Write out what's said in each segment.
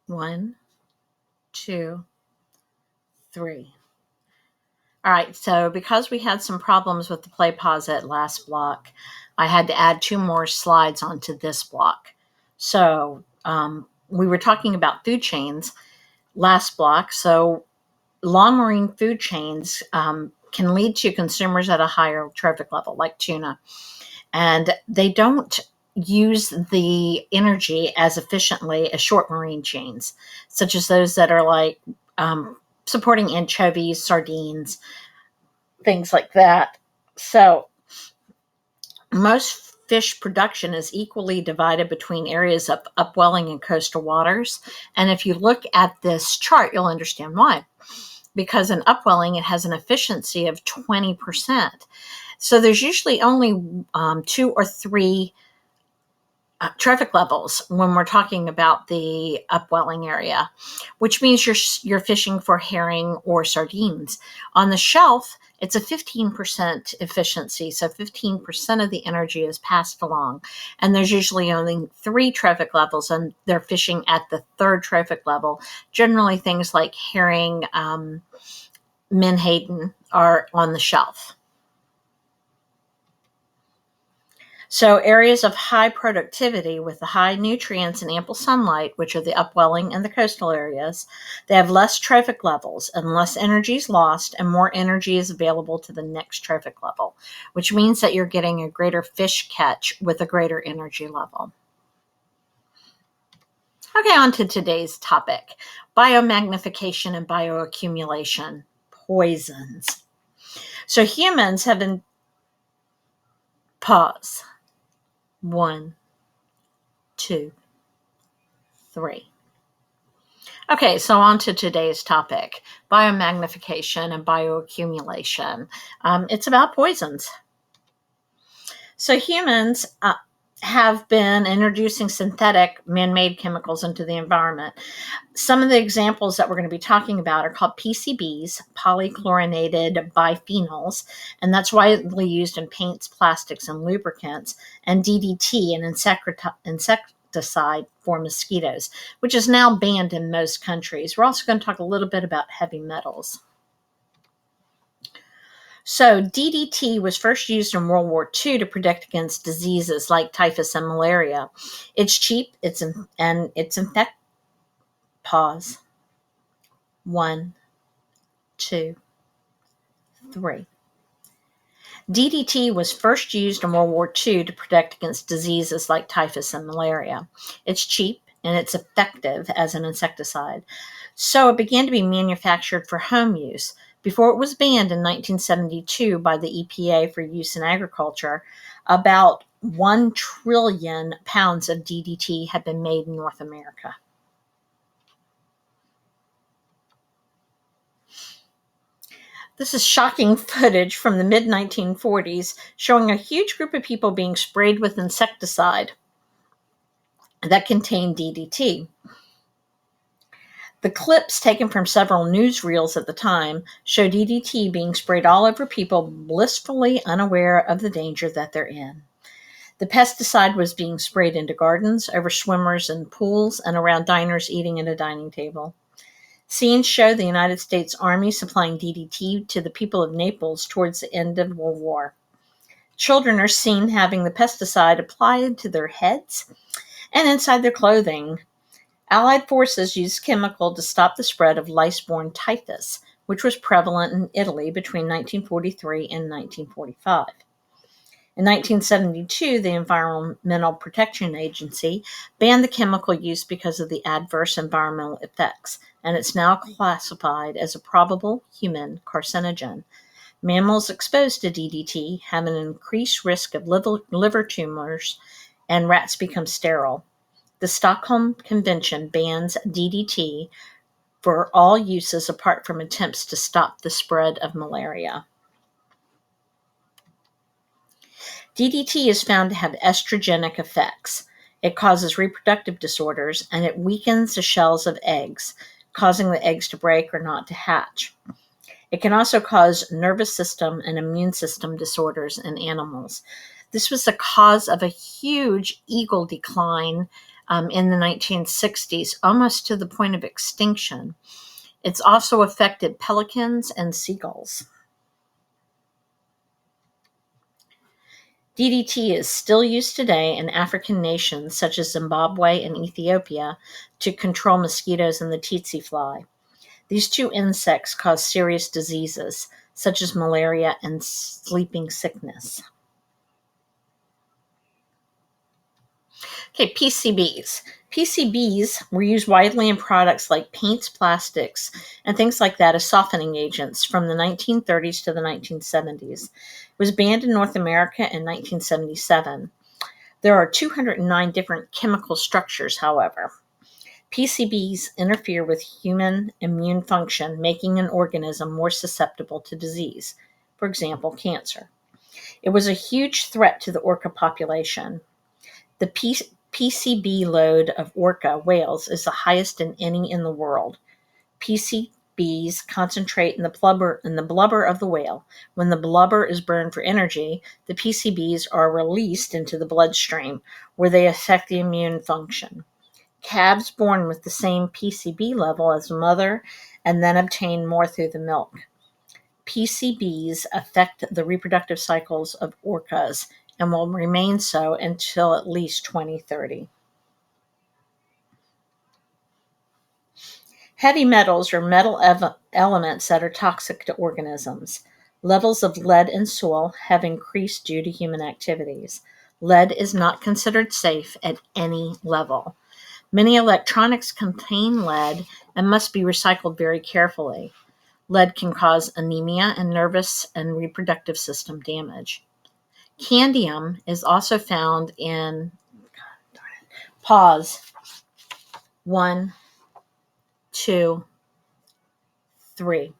1, 2, 3. All right, so because we had some problems with the play pause at last block, I had to add 2 more slides onto this block. So we were talking about food chains last block. So long marine food chains can lead to consumers at a higher trophic level, like tuna. And they don't use the energy as efficiently as short marine chains, such as those that are like supporting anchovies, sardines, things like that. So most fish production is equally divided between areas of upwelling and coastal waters. And if you look at this chart, you'll understand why. Because in upwelling, it has an efficiency of 20%. So there's usually only 2 or 3 trophic levels when we're talking about the upwelling area, which means you're fishing for herring or sardines. On the shelf, it's a 15% efficiency, so 15% of the energy is passed along, and there's usually only 3 trophic levels, and they're fishing at the 3rd trophic level. Generally, things like herring, menhaden are on the shelf. So areas of high productivity with the high nutrients and ample sunlight, which are the upwelling and the coastal areas, they have less trophic levels and less energy is lost and more energy is available to the next trophic level, which means that you're getting a greater fish catch with a greater energy level. Okay, on to today's topic, biomagnification and bioaccumulation, poisons. So humans have been, pause, 1, 2, 3. Okay, so on to today's topic, biomagnification and bioaccumulation. It's about poisons. So humans have been introducing synthetic man-made chemicals into the environment. Some of the examples that we're going to be talking about are called PCBs, polychlorinated biphenyls, and that's widely used in paints, plastics, and lubricants, and DDT, an insecticide for mosquitoes, which is now banned in most countries. We're also going to talk a little bit about heavy metals. So DDT was first used in World War II to protect against diseases like typhus and malaria. It's cheap, it's infectious. Pause. 1, 2, 3. DDT was first used in World War II to protect against diseases like typhus and malaria. It's cheap and it's effective as an insecticide. So it began to be manufactured for home use. Before it was banned in 1972 by the EPA for use in agriculture, about 1 trillion pounds of DDT had been made in North America. This is shocking footage from the mid-1940s showing a huge group of people being sprayed with insecticide that contained DDT. The clips taken from several newsreels at the time show DDT being sprayed all over people blissfully unaware of the danger that they're in. The pesticide was being sprayed into gardens, over swimmers and pools, and around diners eating at a dining table. Scenes show the United States Army supplying DDT to the people of Naples towards the end of World War. Children are seen having the pesticide applied to their heads and inside their clothing. Allied forces used chemical to stop the spread of lice-borne typhus, which was prevalent in Italy between 1943 and 1945. In 1972, the Environmental Protection Agency banned the chemical use because of the adverse environmental effects, and it's now classified as a probable human carcinogen. Mammals exposed to DDT have an increased risk of liver tumors, and rats become sterile. The Stockholm Convention bans DDT for all uses apart from attempts to stop the spread of malaria. DDT is found to have estrogenic effects. It causes reproductive disorders, and it weakens the shells of eggs, causing the eggs to break or not to hatch. It can also cause nervous system and immune system disorders in animals. This was the cause of a huge eagle decline in the 1960s, almost to the point of extinction. It's also affected pelicans and seagulls. DDT is still used today in African nations such as Zimbabwe and Ethiopia to control mosquitoes and the tsetse fly. These two insects cause serious diseases such as malaria and sleeping sickness. Okay, PCBs. PCBs were used widely in products like paints, plastics, and things like that as softening agents from the 1930s to the 1970s. It was banned in North America in 1977. There are 209 different chemical structures, however. PCBs interfere with human immune function, making an organism more susceptible to disease, for example, cancer. It was a huge threat to the orca population. The PCB load of orca whales is the highest in any in the world. PCBs concentrate in the blubber of the whale. When the blubber is burned for energy, the PCBs are released into the bloodstream, where they affect the immune function. Calves born with the same PCB level as mother and then obtain more through the milk. PCBs affect the reproductive cycles of orcas and will remain so until at least 2030. Heavy metals are metal elements that are toxic to organisms. Levels of lead in soil have increased due to human activities. Lead is not considered safe at any level. Many electronics contain lead and must be recycled very carefully. Lead can cause anemia and nervous and reproductive system damage. Candium is also found in pause 1, 2, 3.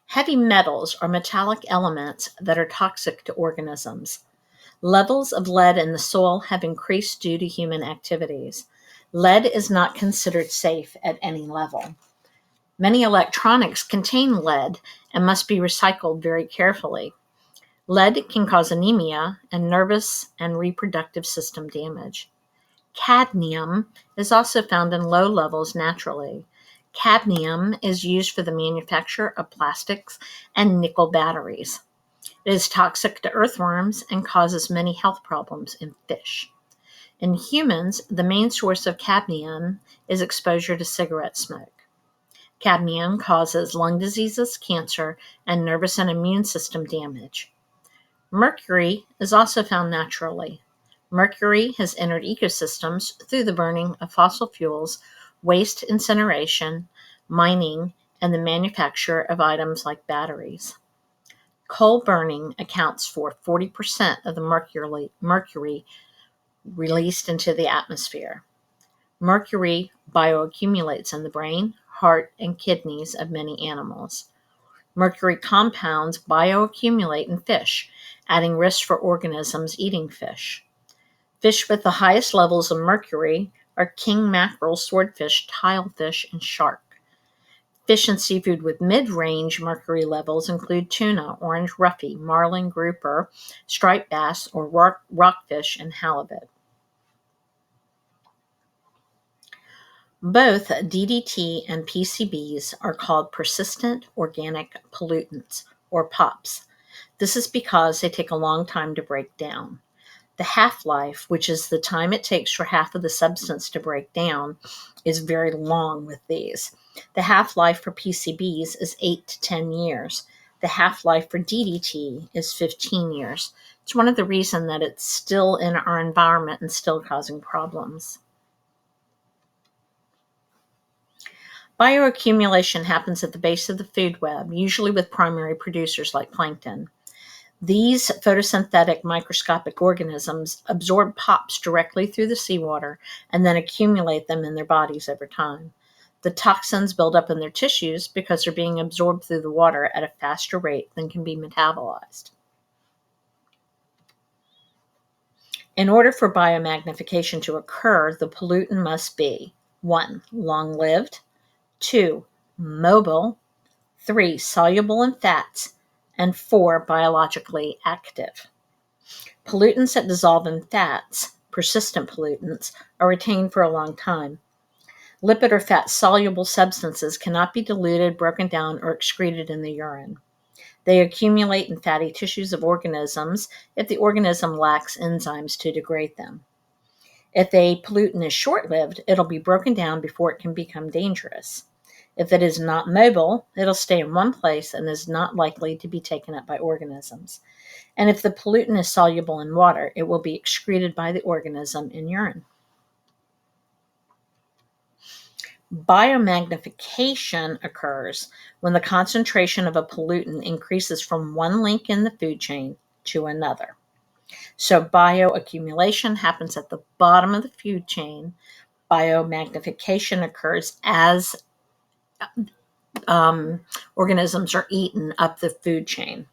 Heavy metals are metallic elements that are toxic to organisms. Levels of lead in the soil have increased due to human activities. Lead is not considered safe at any level. Many electronics contain lead and must be recycled very carefully. Lead can cause anemia and nervous and reproductive system damage. Cadmium is also found in low levels naturally. Cadmium is used for the manufacture of plastics and nickel batteries. It is toxic to earthworms and causes many health problems in fish. In humans, the main source of cadmium is exposure to cigarette smoke. Cadmium causes lung diseases, cancer, and nervous and immune system damage. Mercury is also found naturally. Mercury has entered ecosystems through the burning of fossil fuels, waste incineration, mining, and the manufacture of items like batteries. Coal burning accounts for 40% of the mercury released into the atmosphere. Mercury bioaccumulates in the brain, heart, and kidneys of many animals. Mercury compounds bioaccumulate in fish, adding risk for organisms eating fish. Fish with the highest levels of mercury are king mackerel, swordfish, tilefish, and shark. Fish and seafood with mid-range mercury levels include tuna, orange roughy, marlin, grouper, striped bass, or rockfish, and halibut. Both DDT and PCBs are called persistent organic pollutants, or POPs. This is because they take a long time to break down. The half-life, which is the time it takes for half of the substance to break down, is very long with these. The half-life for PCBs is 8 to 10 years. The half-life for DDT is 15 years. It's one of the reasons that it's still in our environment and still causing problems. Bioaccumulation happens at the base of the food web, usually with primary producers like plankton. These photosynthetic microscopic organisms absorb POPs directly through the seawater and then accumulate them in their bodies over time. The toxins build up in their tissues because they're being absorbed through the water at a faster rate than can be metabolized. In order for biomagnification to occur, the pollutant must be 1. Long-lived, 2. Mobile, 3. Soluble in fats, and 4. Biologically active. Pollutants that dissolve in fats persistent pollutants, are retained for a long time. Lipid or fat-soluble substances cannot be diluted, broken down, or excreted in the urine. They accumulate in fatty tissues of organisms if the organism lacks enzymes to degrade them. If a pollutant is short-lived, it'll be broken down before it can become dangerous. If it is not mobile, it'll stay in one place and is not likely to be taken up by organisms. And if the pollutant is soluble in water, it will be excreted by the organism in urine. Biomagnification occurs when the concentration of a pollutant increases from one link in the food chain to another. So bioaccumulation happens at the bottom of the food chain. Biomagnification occurs as organisms are eaten up the food chain.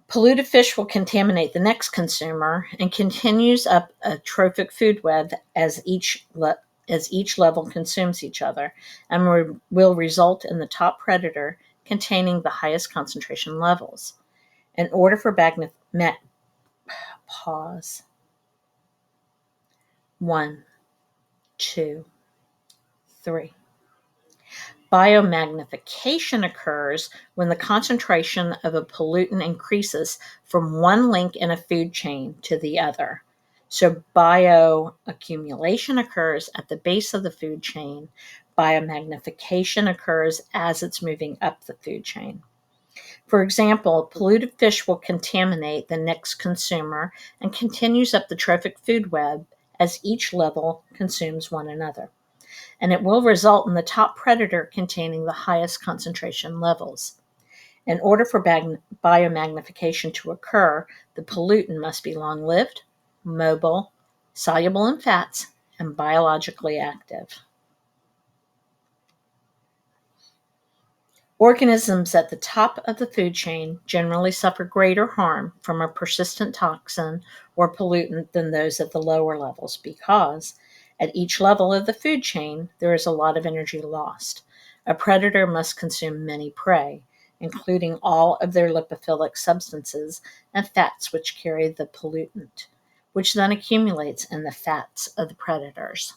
Polluted fish will contaminate the next consumer and continues up a trophic food web as each level consumes each other, and will result in the top predator containing the highest concentration levels. In order for pause. 1, 2, 3. Biomagnification occurs when the concentration of a pollutant increases from one link in a food chain to the other. So bioaccumulation occurs at the base of the food chain. Biomagnification occurs as it's moving up the food chain. For example, polluted fish will contaminate the next consumer and continues up the trophic food web as each level consumes one another. And it will result in the top predator containing the highest concentration levels. In order for biomagnification to occur, the pollutant must be long-lived, mobile, soluble in fats, and biologically active. Organisms at the top of the food chain generally suffer greater harm from a persistent toxin or pollutant than those at the lower levels because at each level of the food chain, there is a lot of energy lost. A predator must consume many prey, including all of their lipophilic substances and fats which carry the pollutant, which then accumulates in the fats of the predators.